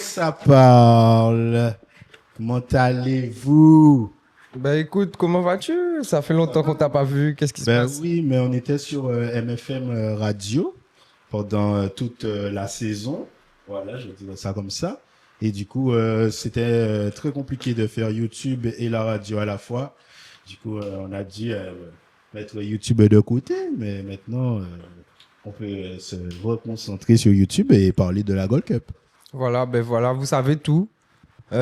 que ça parle? Comment allez-vous? Ben écoute, comment vas-tu? Ça fait longtemps qu'on t'a pas vu. Qu'est-ce qui se Ben passe? oui, mais on était sur MFM Radio pendant toute la saison. Voilà, je dirais ça comme ça. Et du coup, c'était très compliqué de faire YouTube et la radio à la fois. Du coup, on a dû mettre YouTube de côté, mais maintenant, on peut se reconcentrer sur YouTube et parler de la Gold Cup. Voilà, ben voilà, vous savez tout. Vous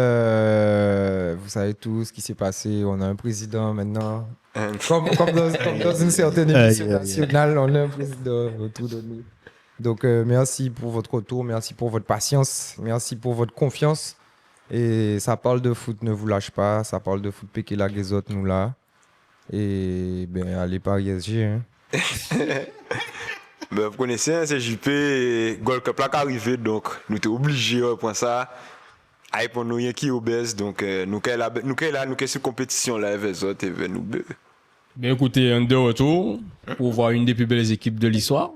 savez tout ce qui s'est passé. On a un président maintenant. Comme dans une certaine émission Aïe, aïe, aïe. nationale, on a un président autour de nous. Donc, merci pour votre retour, merci pour votre patience, merci pour votre confiance. Et ça parle de foot, ne vous lâche pas. Ça parle de foot, piquer la guézotte, nous là. Et ben, allez Paris SG. Hein. Ben, vous connaissez, hein, c'est JP, Gold Cup là qui arrivé, donc nous sommes obligés de prendre ça. Aïe, pour nous, il y a qui obèse, donc nous sommes là, nous sommes sur compétition là, avec les autres, et ben, nous. Bien écoutez, un de retour pour voir une des plus belles équipes de l'histoire.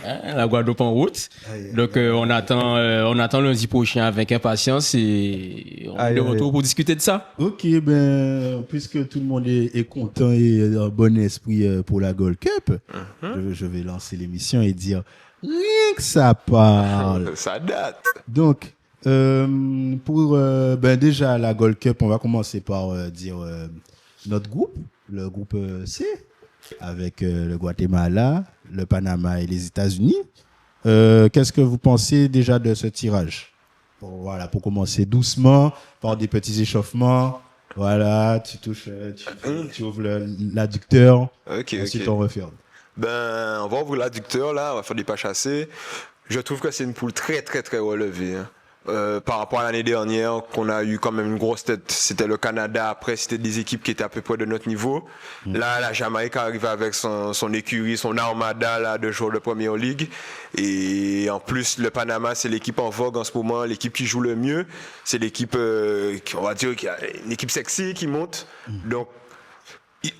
La Guadeloupe en route. Donc on attend lundi prochain avec impatience et on est de retour pour discuter de ça. Ok, ben, puisque tout le monde est content et en bon esprit pour la Gold Cup, je vais lancer l'émission et dire rien que ça parle. Ça date. Donc, pour ben déjà la Gold Cup, on va commencer par dire notre groupe, le groupe C, avec le Guatemala, le Panama et les États-Unis. Qu'est-ce que vous pensez déjà de ce tirage? Voilà, pour commencer doucement, par des petits échauffements. Voilà, tu touches, tu ouvres l'adducteur. Ensuite, on referme. Ben, on va ouvrir l'adducteur là, on va faire des pas chassés. Je trouve que c'est une poule très très très relevée. Hein. Par rapport à l'année dernière, qu'on a eu quand même une grosse tête, c'était le Canada. Après, c'était des équipes qui étaient à peu près de notre niveau. Là, la Jamaïque arrive avec son écurie, son armada là, de joueurs de Première Ligue. Et en plus, le Panama, c'est l'équipe en vogue en ce moment, l'équipe qui joue le mieux. C'est l'équipe, on va dire, qui a une équipe sexy qui monte. Donc,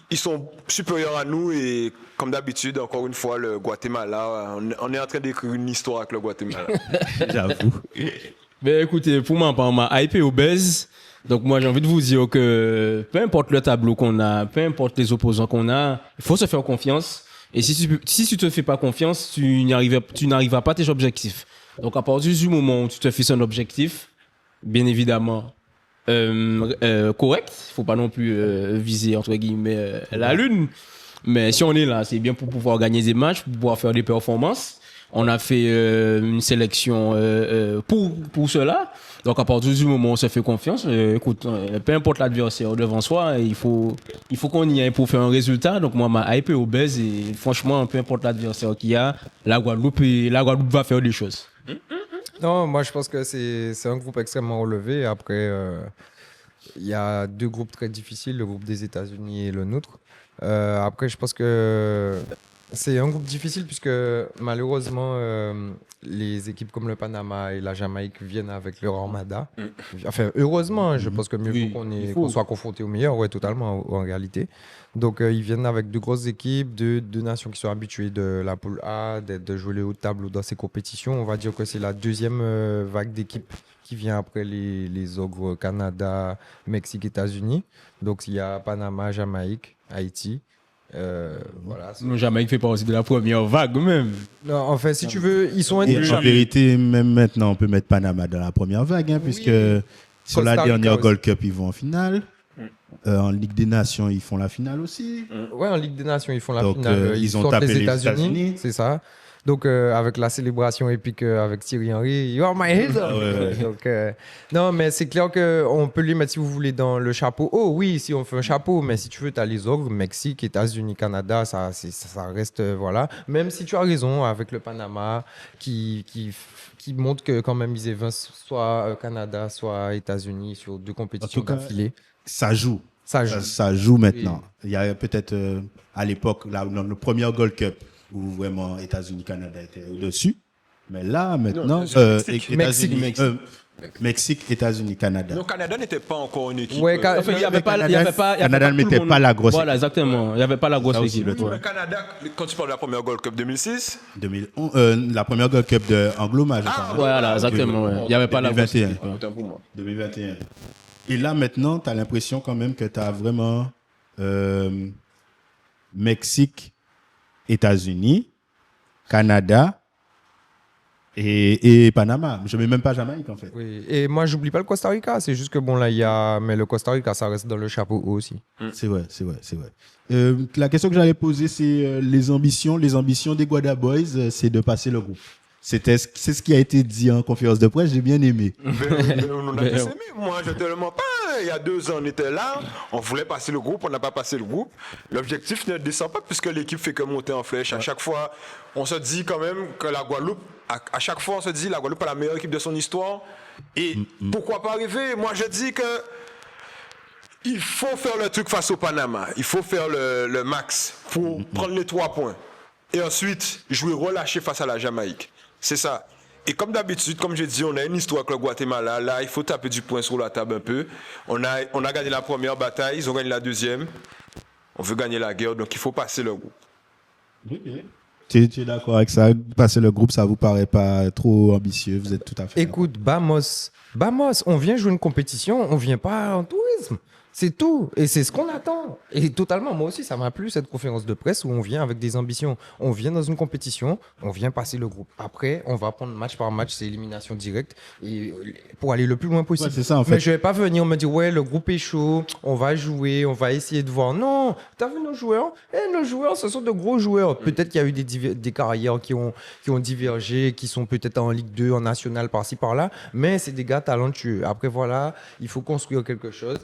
ils sont supérieurs à nous et comme d'habitude, encore une fois, le Guatemala, on est en train d'écrire une histoire avec le Guatemala. J'avoue. Ben écoutez, pour moi, on m'a hypé obèse. Donc moi, j'ai envie de vous dire que peu importe le tableau qu'on a, peu importe les opposants qu'on a, il faut se faire confiance. Et si tu te fais pas confiance, tu n'arriveras pas à tes objectifs. Donc à partir du moment où tu te fixes un objectif, bien évidemment, correct, faut pas non plus viser entre guillemets la lune. Mais si on est là, c'est bien pour pouvoir gagner des matchs, pour pouvoir faire des performances. On a fait une sélection pour cela. Donc à partir du moment où on se fait confiance, écoute, peu importe l'adversaire devant soi, il faut qu'on y aille pour faire un résultat. Donc moi, ma hype est obèse et franchement, peu importe l'adversaire qu'il y a, la Guadeloupe va faire des choses. Non, moi je pense que c'est un groupe extrêmement relevé. Après, il y a deux groupes très difficiles, le groupe des États-Unis et le nôtre. Après, je pense que c'est un groupe difficile puisque malheureusement, les équipes comme le Panama et la Jamaïque viennent avec leur armada. Enfin, heureusement, je pense que mieux Oui, vaut qu'on soit confronté au meilleur, ouais, totalement en réalité. Donc, ils viennent avec de grosses équipes, deux nations qui sont habituées de la poule A, de jouer le haut de tableau dans ces compétitions. On va dire que c'est la deuxième vague d'équipes qui vient après les ogres Canada, Mexique, États-Unis. Donc, il y a Panama, Jamaïque, Haïti. Voilà. Le Jamaïque fait partie de la première vague même. Non, en fait, si tu veux, ils sont Et en vérité, même maintenant, on peut mettre Panama dans la première vague, hein, puisque sur la dernière Gold Cup, ils vont en finale. En Ligue des Nations, ils font la finale aussi. Ouais, en Ligue des Nations, ils font la Donc, finale. ils ont sortent tapé les les États-Unis. États-Unis. C'est ça. Donc, avec la célébration épique avec Thierry Henry, you are my hero. Ouais. Donc, non, mais c'est clair qu'on peut les mettre, si vous voulez, dans le chapeau. Oh oui, si on fait un chapeau, mais si tu veux, tu as les ogres, Mexique, États-Unis, Canada, ça reste, voilà. Même si tu as raison, avec le Panama, qui montre que quand même, ils évincent soit Canada, soit États-Unis sur deux compétitions d'affilée. Ça joue. Ça joue maintenant. Il y a peut-être à l'époque, dans le premier Gold Cup, où vraiment États-Unis, Canada étaient au-dessus. Mais là, maintenant, Non, c'est Mexique. États-Unis, Mexique, États-Unis, Canada. Le Canada n'était pas encore une équipe. Ouais, En fait, il y avait pas, il y avait pas, il y avait Canada ne tout le mettait monde. pas la grosse Voilà, équipe. exactement. Il y avait pas la grosse ça aussi, équipe. le truc. Le Canada, quand tu parles de la première Gold Cup 2006, 2011, la première Gold Cup de Angloma, je crois. Voilà, exactement. ouais. Il y avait pas la grosse 2021. équipe. ouais. autant pour moi. 2021. Et là, maintenant, tu as l'impression quand même que tu as vraiment Mexique, États-Unis, Canada et Panama. Je ne mets même pas Jamaïque, en fait. Oui. Et moi, j'oublie pas le Costa Rica. C'est juste que bon, là, mais le Costa Rica, ça reste dans le chapeau haut aussi. C'est vrai, c'est vrai, c'est vrai. La question que j'allais poser, c'est les ambitions. Les ambitions des Guada Boys, c'est de passer le groupe. C'est ce qui a été dit en conférence de presse, j'ai bien aimé. On a tous aimé. Moi, je te le mens pas. Il y a 2 ans, on était là. On voulait passer le groupe. On n'a pas passé le groupe. L'objectif ne descend pas puisque l'équipe fait que monter en flèche. À chaque fois, on se dit quand même que la Guadeloupe, à chaque fois, on se dit la Guadeloupe est la meilleure équipe de son histoire. Et pourquoi pas arriver? Moi, je dis que il faut faire le truc face au Panama. Il faut faire le max pour prendre les 3 points. Et ensuite, jouer relâché face à la Jamaïque. C'est ça. Et comme d'habitude, comme j'ai dit, on a une histoire avec le Guatemala. Là, il faut taper du poing sur la table un peu. On a gagné la première bataille, ils ont gagné la deuxième. On veut gagner la guerre, donc il faut passer le groupe. Tu es d'accord avec ça? Passer le groupe, ça vous paraît pas trop ambitieux? Vous êtes tout à fait. Écoute, Bamos, on vient jouer une compétition, on vient pas en tourisme. C'est tout. Et c'est ce qu'on attend. Et totalement, moi aussi, ça m'a plu cette conférence de presse où on vient avec des ambitions. On vient dans une compétition, on vient passer le groupe. Après, on va prendre match par match, c'est élimination directe et pour aller le plus loin possible. Ouais, c'est ça, en fait. Mais je vais pas venir me dire, ouais, le groupe est chaud, on va jouer, on va essayer de voir. Non, t'as vu nos joueurs? Nos joueurs, ce sont de gros joueurs. Peut-être qu'il y a eu des carrières qui ont divergé, qui sont peut-être en Ligue 2, en National, par-ci, par-là. Mais c'est des gars talentueux. Après, voilà, il faut construire quelque chose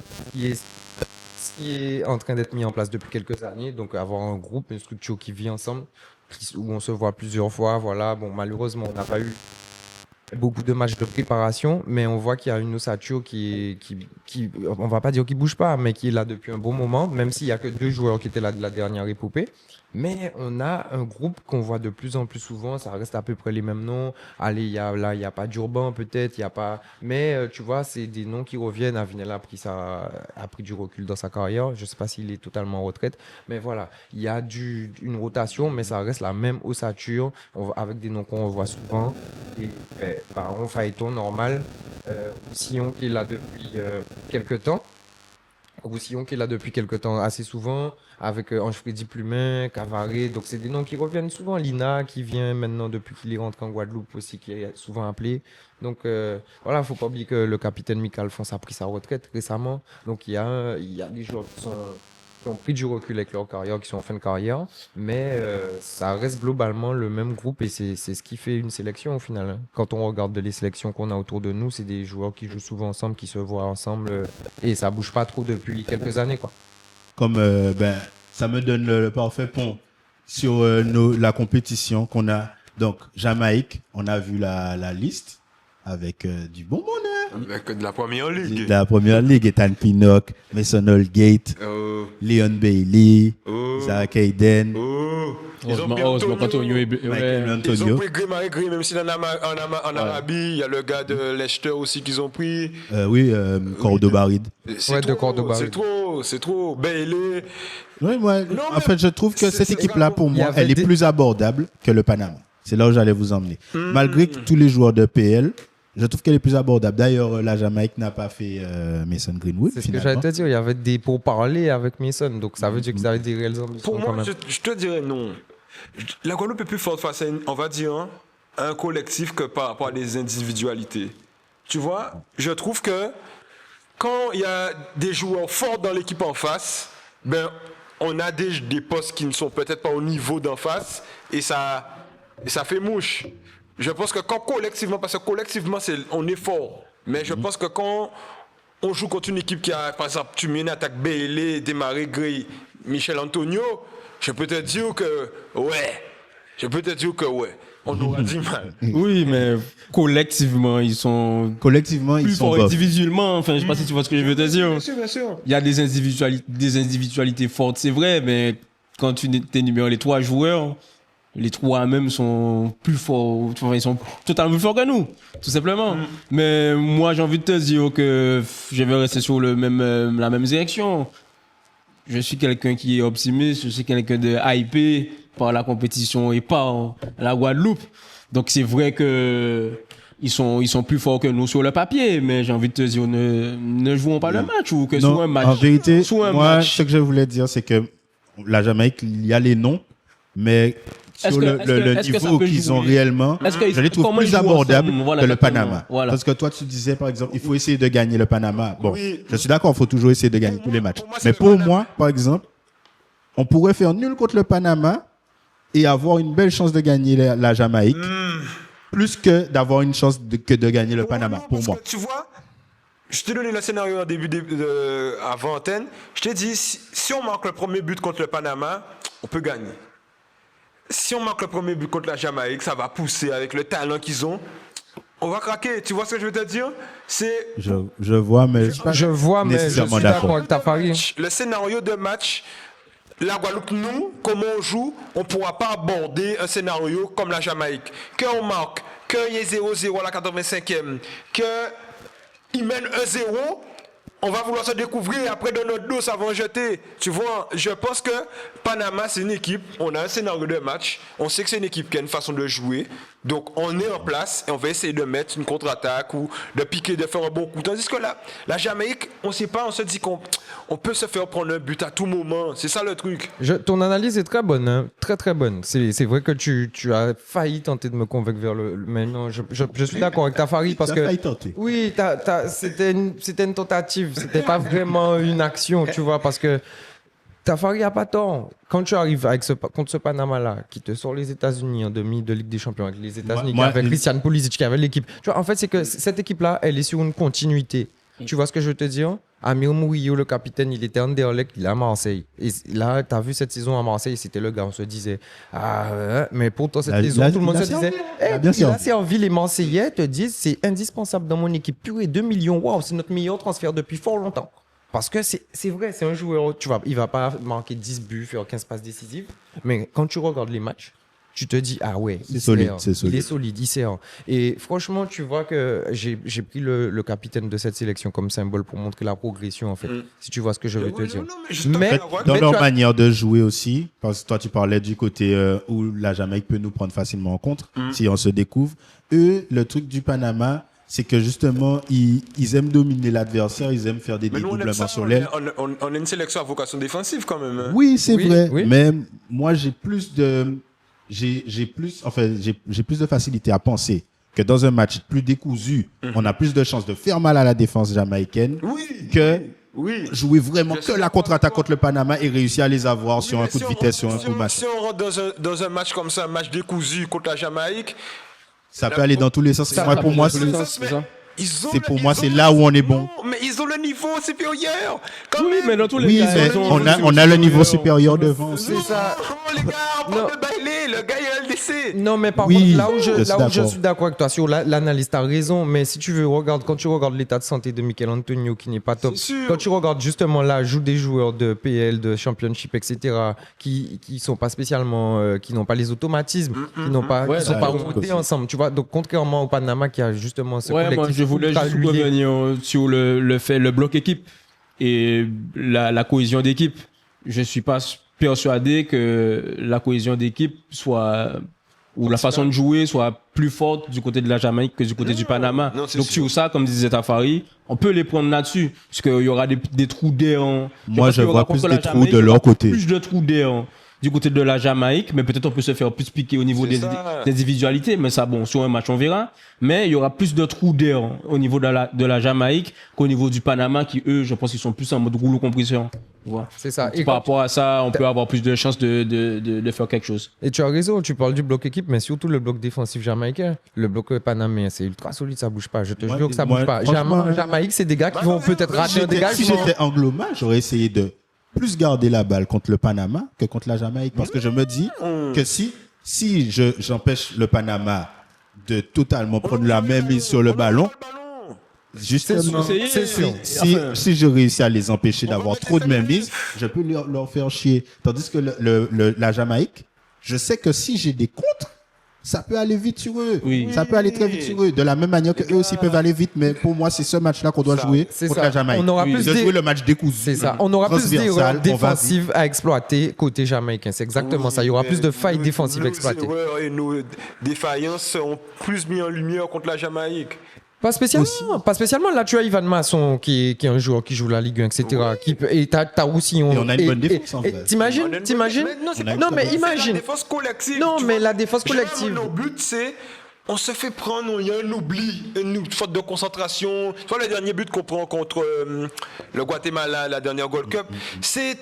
qui est en train d'être mis en place depuis quelques années. Donc, avoir un groupe, une structure qui vit ensemble, où on se voit plusieurs fois. Voilà, bon, malheureusement, on n'a pas eu beaucoup de matchs de préparation, mais on voit qu'il y a une ossature qui on va pas dire qu'il bouge pas, mais qui est là depuis un bon moment, même s'il y a que 2 joueurs qui étaient là de la dernière épopée. Mais on a un groupe qu'on voit de plus en plus souvent, ça reste à peu près les mêmes noms. Allez, il y a pas d'Urban peut-être, il y a pas, mais tu vois, c'est des noms qui reviennent. Avinel a pris du recul dans sa carrière. Je sais pas s'il est totalement en retraite, mais voilà, il y a une rotation, mais ça reste la même ossature avec des noms qu'on revoit souvent. Et Baron Phaéton normal, Roussillon qui est là depuis quelques temps. Roussillon qui est là depuis quelques temps assez souvent, avec Ange-Freddy Plumin, Cavaré, donc c'est des noms qui reviennent souvent. Lina qui vient maintenant depuis qu'il est rentré en Guadeloupe aussi, qui est souvent appelé. Donc voilà, faut pas oublier que le capitaine Michael Alphonse a pris sa retraite récemment. Donc il y a des joueurs qui ont pris du recul avec leur carrière, qui sont en fin de carrière, mais ça reste globalement le même groupe et c'est ce qui fait une sélection au final. Hein. Quand on regarde les sélections qu'on a autour de nous, c'est des joueurs qui jouent souvent ensemble, qui se voient ensemble et ça bouge pas trop depuis quelques années, quoi. Comme ça me donne le parfait pont sur la compétition qu'on a. Donc, Jamaïque, on a vu la liste avec du bon monde. Avec de la première ligue. De la première ligue, Ethan Pinnock, Mason Holgate, Leon Bailey, Zach Hayden, Heureusement qu'Antonio est Michael ouais. Ils ont Antonio. pris Grimari, même si en Arabie, il y a le gars de Leicester aussi qu'ils ont pris. Cordobaride. C'est Ouais, de trop, Cordoba, c'est trop. Bailey. Oui, moi, Non, en mais fait, je trouve que cette c'est équipe-là, pour il y moi, avait elle est plus abordable que le Panama. C'est là où j'allais vous emmener. Malgré que tous les joueurs de PL, je trouve qu'elle est plus abordable. D'ailleurs, la Jamaïque n'a pas fait Mason Greenwood. C'est ce que finalement. j'allais te dire, il y avait des pourparlers avec Mason, donc ça veut dire qu'ils avaient des réelles ambitions Pour quand moi, même. je te dirais non. La Guadeloupe est plus forte face à, on va dire, un collectif que par rapport à des individualités. Tu vois, je trouve que quand il y a des joueurs forts dans l'équipe en face, ben, on a des postes qui ne sont peut-être pas au niveau d'en face et ça fait mouche. Je pense que quand collectivement, parce que collectivement, on est fort, mais je pense que quand on joue contre une équipe qui a, par exemple, tu mets une attaque Bailey, Desmarais, Gray, Michel Antonio, je peux te dire que ouais, on aura du mal. Oui, mais collectivement, ils sont Collectivement, ils plus sont forts bof. individuellement. Enfin, je sais pas si tu vois ce que je veux te dire. Bien sûr. Il y a des individualités fortes, c'est vrai, mais quand tu t'énumères les 3 joueurs, les trois même sont plus forts, enfin, ils sont totalement plus forts que nous, tout simplement. Mais moi, j'ai envie de te dire que je vais rester sur la même direction. Je suis quelqu'un qui est optimiste, je suis quelqu'un de hypé par la compétition et par la Guadeloupe. Donc c'est vrai que ils sont plus forts que nous sur le papier, mais j'ai envie de te dire, ne jouons pas le match ou que Non, sur un match. en vérité, sur un moi, match. ce que je voulais dire, c'est que la Jamaïque, il y a les noms, mais sur le niveau qu'ils ont réellement, je les trouve plus abordables que le Panama. Voilà. Parce que toi, tu disais, par exemple, il faut essayer de gagner le Panama. Bon, Oui. je suis d'accord, il faut toujours essayer de gagner tous les matchs. Pour moi, c'est Mais le pour Panama. moi, par exemple, on pourrait faire nul contre le Panama et avoir une belle chance de gagner la Jamaïque, plus que d'avoir une chance de gagner le Panama, Non, pour parce moi. que tu vois, je t'ai donné le scénario en début avant antenne. Je t'ai dit, si on marque le premier but contre le Panama, on peut gagner. Si on marque le premier but contre la Jamaïque, ça va pousser avec le talent qu'ils ont. On va craquer. Tu vois ce que je veux te dire? C'est Je vois, mais je suis pas Je vois, mais je nécessairement suis d'accord avec Tafari. le scénario de match. La Guadeloupe, nous, comment on joue, on ne pourra pas aborder un scénario comme la Jamaïque. Qu'on marque, qu'il y ait 0-0 à la 85e, qu'il mène 1-0, on va vouloir se découvrir et après dans notre dos, ça va en jeter. Tu vois, je pense que Panama, c'est une équipe, on a un scénario de match, on sait que c'est une équipe qui a une façon de jouer, donc on est en place et on va essayer de mettre une contre-attaque ou de piquer, de faire un bon coup. Tandis que la Jamaïque, on ne sait pas, on se dit qu'on peut se faire prendre un but à tout moment. C'est ça le truc. Ton analyse est très bonne, hein. Très très bonne. C'est vrai que tu as failli tenter de me convaincre vers mais non, je suis d'accord avec Tafari parce T'as que failli tenter. oui, c'était une tentative, c'était pas vraiment une action, tu vois, parce que Tafari a pas tort. Quand tu arrives contre ce Panama-là, qui te sort les États-Unis en demi de Ligue des Champions, avec les États-Unis, Moi, avec Christian Pulisic, qui avait l'équipe. Tu vois, en fait, c'est que cette équipe-là, elle est sur une continuité. Tu vois ce que je veux te dire? Amir Mourillo, le capitaine, il était en Anderlecht, il est à Marseille. Et là, tu as vu cette saison à Marseille, c'était le gars, on se disait, mais pourtant cette saison, tout le monde se disait, il a servi, les Marseillais te disent, c'est indispensable dans mon équipe. Purée, 2 millions, waouh, c'est notre meilleur transfert depuis fort longtemps. Parce que c'est vrai, c'est un joueur, tu vois, il va pas marquer 10 buts, faire 15 passes décisives, mais quand tu regardes les matchs, tu te dis, ah ouais, C'est solide, c'est solide. il est solide, il sert. Et franchement, tu vois que j'ai pris le capitaine de cette sélection comme symbole pour montrer la progression, en fait, si tu vois ce que je veux te dire. Mais- Dans mais leur tu as- manière de jouer aussi, parce que toi tu parlais du côté où la Jamaïque peut nous prendre facilement en compte si on se découvre. Eux, le truc du Panama, c'est que justement, ils aiment dominer l'adversaire, ils aiment faire des Mais nous, on aime dédoublements ça, sur l'aile. on a une sélection à vocation défensive quand même. Hein. Oui, c'est Oui, vrai, oui. mais moi j'ai plus de facilité à penser que dans un match plus décousu, on a plus de chances de faire mal à la défense jamaïcaine Oui. que Oui. jouer vraiment Je que suis la d'accord contre-attaque avec toi. contre le Panama et réussir à les avoir sur Oui, un mais coup de si vitesse, on- sur un si coup de on- match. Si on rentre dans un match comme ça, un match décousu contre la Jamaïque, Ça peut aller dans tous les sens. Moi, pour moi, tous les c'est- sens, c'est ça. c'est là où on est bon. Non, mais ils ont le niveau supérieur. Quand Oui, même. mais dans tous les Oui, cas, mais ils ont- on a le niveau supérieur devant aussi. C'est ça. Oh, les gars, pas Non. de bailer. Le gars, il a LDC. Non, mais par Oui, contre, là où je suis je d'accord. suis d'accord avec toi sur l'analyse, tu as raison, mais si tu veux, quand tu regardes l'état de santé de Michael Antonio qui n'est pas top, C'est sûr. quand tu regardes justement l'ajout des joueurs de PL, de Championship, etc., qui sont pas spécialement, qui n'ont pas les automatismes, qui n'ont pas, Ouais, qui sont ça, pas ouais, rodés aussi. ensemble, tu vois. Donc, contrairement au Panama qui a justement ce Ouais, moi, collectif je voulais ultra juste huilé. revenir sur le bloc équipe et la cohésion d'équipe. Je suis pas persuadé que la cohésion d'équipe soit ou la façon de jouer soit plus forte du côté de la Jamaïque que du côté du Panama. non, c'est Donc sûr. sur ça, comme disait Tafari, on peut les prendre là-dessus parce qu'il y aura des trous d'air. Moi, pense je qu'il y aura vois contre plus la des trous Jamaïque, de il y leur aura côté. Plus de trous d'air du côté de la Jamaïque, mais peut-être on peut se faire plus piquer au niveau C'est des ça. individualités, mais ça, bon, sur un match, on verra. Mais il y aura plus de trous d'air au niveau de la Jamaïque qu'au niveau du Panama, qui, eux, je pense qu'ils sont plus en mode rouleau compresseur. Tu vois. C'est ça. Donc, Et par quand- rapport à ça, on peut avoir plus de chances de faire quelque chose. Et tu as raison, tu parles du bloc équipe, mais surtout le bloc défensif jamaïcain. Le bloc panaméen, c'est ultra solide, ça bouge pas. Je te Moi, jure que ça moi, bouge pas. franchement, Jamaïque, c'est des gars qui Bah vont non, peut-être mais rater un Si dégagement. j'étais Angloma, j'aurais essayé de plus garder la balle contre le Panama que contre la Jamaïque. Parce que je me dis que si j'empêche le Panama de totalement prendre la même mise sur le ballon, justement, C'est sûr. si je réussis à les empêcher d'avoir trop de même mise, je peux leur faire chier. Tandis que la Jamaïque, je sais que si j'ai des contres, ça peut aller vite sur eux. Oui. Ça peut aller très vite sur eux. De la même manière que eux aussi peuvent aller vite, mais pour moi, c'est ce match-là qu'on doit jouer c'est contre ça. la Jamaïque. On aura Oui. plus De des- jouer le match décousu. C'est ça. On aura plus d'erreurs Transversal, on va défensives à exploiter côté jamaïcain. C'est exactement ça. Il y aura plus de failles défensives exploitées. Et nos défaillances sont plus mis en lumière contre la Jamaïque. Pas spécialement. Pas spécialement. Là, tu as Ivan Masson qui est un joueur qui joue la Ligue 1, etc. Et t'as Roussillon. Et on a une bonne défense, en fait. T'imagines? Non, mais imagine. La défense collective. Non, tu mais vois. la défense Généralement, collective. Notre but, c'est. On se fait prendre, il y a un oubli, une faute de concentration. Tu vois, le dernier but qu'on prend contre le Guatemala, la dernière Gold Cup, c'est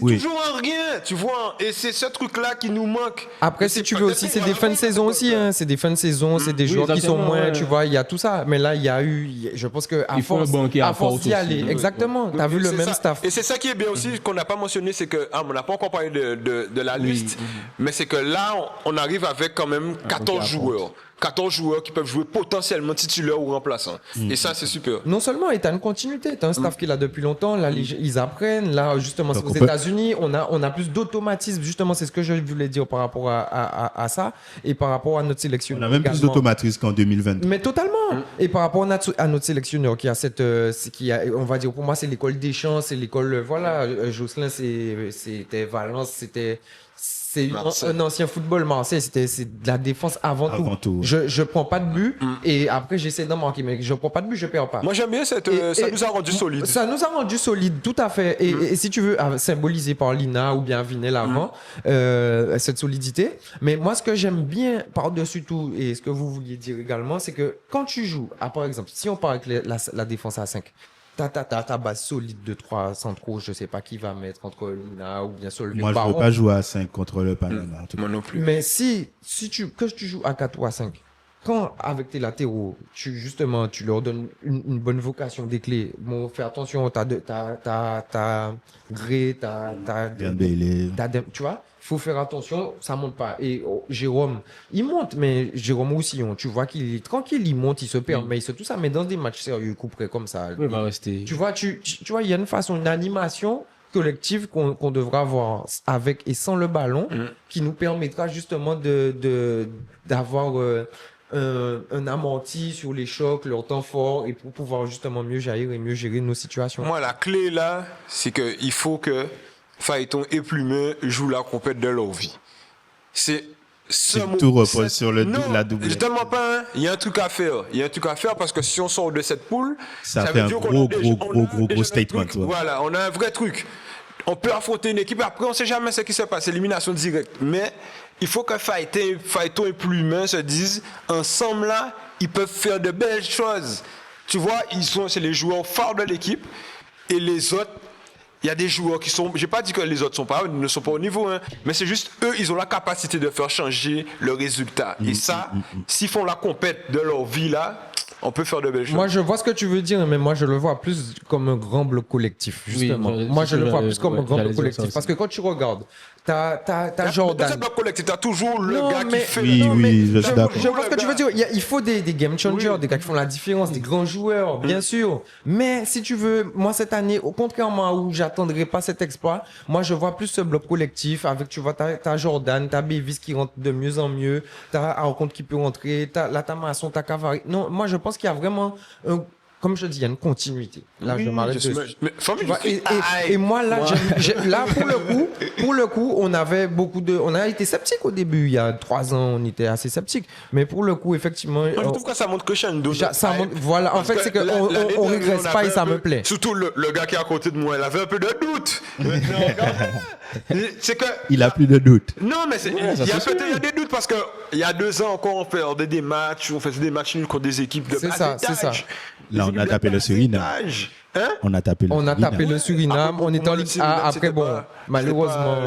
Oui. toujours un rien, tu vois. Et c'est ce truc-là qui nous manque. Après, si tu veux aussi, c'est des fins de saison aussi. Hein. C'est des fins de saison, c'est des joueurs qui sont exactement, moins, ouais. tu vois, il y a tout ça. Mais là, il y a eu, je pense que à Il faut un force, banquier à à force force d'y aussi. aller, Ouais. exactement. T'as vu le C'est même ça. staff. Et c'est ça qui est bien aussi, qu'on n'a pas mentionné, c'est que, on n'a pas encore parlé de la liste, mais c'est que là, on arrive avec quand même 14 joueurs. 14 joueurs qui peuvent jouer potentiellement titulaires ou remplaçants. Et ça, c'est super. Non seulement, et t'as une continuité, t'as un staff qui est là depuis longtemps, là, ils apprennent, là, justement, Donc, aux on peut- États-Unis, on a plus d'automatisme, justement, c'est ce que je voulais dire par rapport à ça, et par rapport à notre sélection. On a même plus d'automatisme qu'en 2020. Mais totalement. Et par rapport à notre sélectionneur qui a on va dire, pour moi, c'est l'école des champs, c'est l'école, voilà, Jocelyn, c'était Valence, c'est un ancien football Marseille, c'est de la défense avant Avant tout, ouais. Je prends pas de but et après j'essaie d'en marquer, mais je prends pas de but, je perds pas. Moi, j'aime bien ça nous a rendu solides. Ça nous a rendu solides, tout à fait. Et si tu veux, symbolisé par Lina ou bien Vinel avant, cette solidité. Mais moi, ce que j'aime bien par-dessus tout, et ce que vous vouliez dire également, c'est que quand tu joues, par exemple, si on part avec la défense à 5, t'as ta base solide de 3 centraux, je sais pas qui va mettre entre Lina ou bien Solvay. Moi, je ne veux pas jouer à 5 contre le Panama. en tout cas. Moi non plus. Mais que tu joues à 4 ou à 5, quand avec tes latéraux, justement, tu leur donnes une bonne vocation des clés. Bon, fais attention, t'as Gray, tu vois, faut faire attention, ça monte pas. Et Jérôme, il monte, mais Jérôme Roussillon, tu vois qu'il est tranquille, il monte, il se permet, il se tout ça, mais dans des matchs sérieux, couperés comme ça. Il va rester. Tu vois, il y a une façon, une animation collective qu'on devra avoir avec et sans le ballon, qui nous permettra justement d'avoir un amorti sur les chocs, leur temps fort, et pour pouvoir justement mieux jaillir et mieux gérer nos situations. Moi, la clé là, c'est qu'il faut que Phaéton et Plumeux jouent la compète de leur vie. Tout repose sur la doublette. Je te mens pas, hein. Il y a un truc à faire. Il y a un truc à faire parce que si on sort de cette poule, Ça veut fait un dire qu'on gros, a déjà- gros, on a gros, déjà gros un statement, truc. ouais. Voilà, on a un vrai truc. On peut affronter une équipe, après on sait jamais ce qui se passe, élimination directe. Mais il faut que Phaéton et Plumeux se disent, ensemble là, ils peuvent faire de belles choses. Tu vois, c'est les joueurs phares de l'équipe et les autres. Il y a des joueurs qui sont. J'ai pas dit que les autres ne sont pas au niveau, hein, mais c'est juste eux, ils ont la capacité de faire changer le résultat. Et ça, s'ils font la compète de leur vie là, on peut faire de belles choses. Moi, je vois ce que tu veux dire, mais moi, je le vois plus comme un grand bloc collectif, justement. Oui, moi, je le vois plus comme un grand j'allais bloc dire ça collectif. aussi. Parce que quand tu regardes, t'as Dans Jordan. ce bloc collectif, t'as toujours le Non, gars qui mais- fait. Oui, non, mais oui, je suis d'accord. Je vois ce que tu veux dire. Il faut des game changers, des gars qui font la différence, des grands joueurs, bien sûr. Mais si tu veux, moi, cette année, contrairement à où j'attendrai pas cet exploit, moi, je vois plus ce bloc collectif avec, tu vois, t'as Jordan, t'as Bevis qui rentre de mieux en mieux, t'as Arconte qui peut rentrer, t'as Masson, t'as Cavari. Non, moi, je pense qu'il y a vraiment comme je dis, il y a une continuité. Là, je m'arrête dessus. Tu vois, et moi, là, là pour le coup, on a été sceptique au début. Il y a 3 ans, on était assez sceptique. Mais pour le coup, effectivement. Moi, je trouve que ça montre crescendo. Voilà, en fait, c'est qu'on ne régresse pas et ça me plaît. Surtout le gars qui est à côté de moi, il avait un peu de doute. C'est que. Il a plus de doute. Non, mais il y a des doutes parce qu'il y a 2 ans encore, on perdait des matchs, on faisait des matchs nuls contre des équipes de bas c'est ça. Là, on a tapé le Suriname. Hein? On a tapé le Suriname. On était en Ligue A. Après, bon, malheureusement.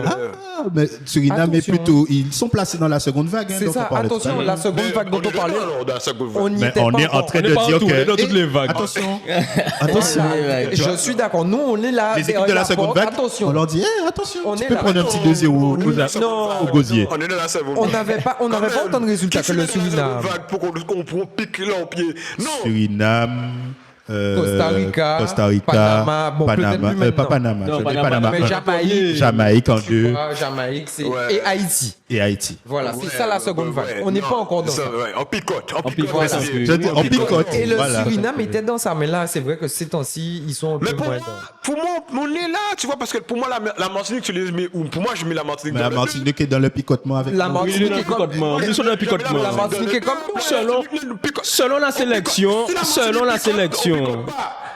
Mais Suriname est Attention. plutôt. Ils sont placés dans la seconde vague. C'est ça, attention, la seconde vague dont on parlait. On y Mais était on pas est en encore. train On est de partout, dire on est dans que. toutes les vagues. Attention. Attention. Voilà. Je suis d'accord. Nous, on est là. Les équipes de derrière la seconde porte. vague, Attention. on leur dit attention, On tu est peux là. prendre un petit 2-0 au gosier. On est dans la seconde. On n'avait pas autant de résultats que le Suriname. Vague pour qu'on pique là au pied. Non. Suriname, Costa Rica, Panama, bon, peut-être plus maintenant. pas Panama, Non, je dis Panama, mais Jamaïque. Jamaïque en Tu 2 vois, Jamaïque, c'est... Ouais. Et Haïti. et Haïti. Voilà, c'est Ouais, ça la seconde vague. On n'est non, pas encore dans ça. ouais, on picote. picote, c'est- un peu. Je dis, on picote. Et le Voilà. Suriname était dans ça, mais là, c'est vrai que ces temps-ci, ils sont un Mais peu pour moins moi, dans... on est là, tu vois, parce que pour moi, la Martinique, tu les mets où? Pour moi, je mets la Martinique Mais la dans le- Martinique est dans le picotement avec La nous. Martinique Oui, il est est dans le comme... picotement. Ils sont dans le picotement. La Martinique est comme nous. Selon la sélection,